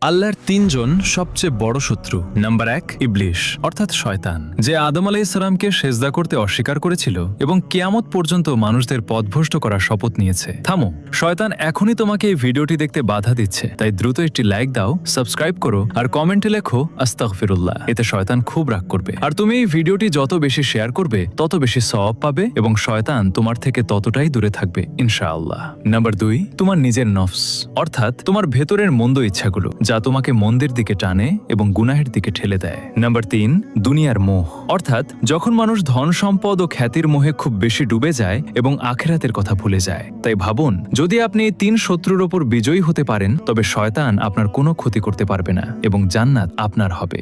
আল্লাহর তিনজন সবচেয়ে বড় শত্রু। নাম্বার 1, ইবলিশ অর্থাৎ শয়তান, যে আদম আলাইহিস সালামকে সেজদা করতে অস্বীকার করেছিল এবং কিয়ামত পর্যন্ত মানুষদের পথভ্রষ্ট করার শপথ নিয়েছে। থামো, শয়তান এখনই তোমাকে এই ভিডিওটি দেখতে বাধা দিচ্ছে, তাই দ্রুত একটি লাইক দাও, সাবস্ক্রাইব করো আর কমেন্টে লেখো আস্তাগফিরুল্লাহ। এতে শয়তান খুব রাগ করবে। আর তুমি এই ভিডিওটি যত বেশি শেয়ার করবে তত বেশি সওয়াব পাবে এবং শয়তান তোমার থেকে ততটাই দূরে থাকবে ইনশাআল্লাহ। নাম্বার 2, তোমার নিজের নফস অর্থাৎ তোমার ভেতরের মন্দ ইচ্ছাগুলো, যা তোমাকে মন্দের দিকে টানে এবং গুনাহের দিকে ঠেলে দেয়। নাম্বার 3, দুনিয়ার মোহ অর্থাৎ যখন মানুষ ধন সম্পদ ও খ্যাতির মোহে খুব বেশি ডুবে যায় এবং আখিরাতের কথা ভুলে যায়। তাই ভাবুন, যদি আপনি এই 3 শত্রুর ওপর বিজয়ী হতে পারেন তবে শয়তান আপনার কোনো ক্ষতি করতে পারবে না এবং জান্নাত আপনার হবে।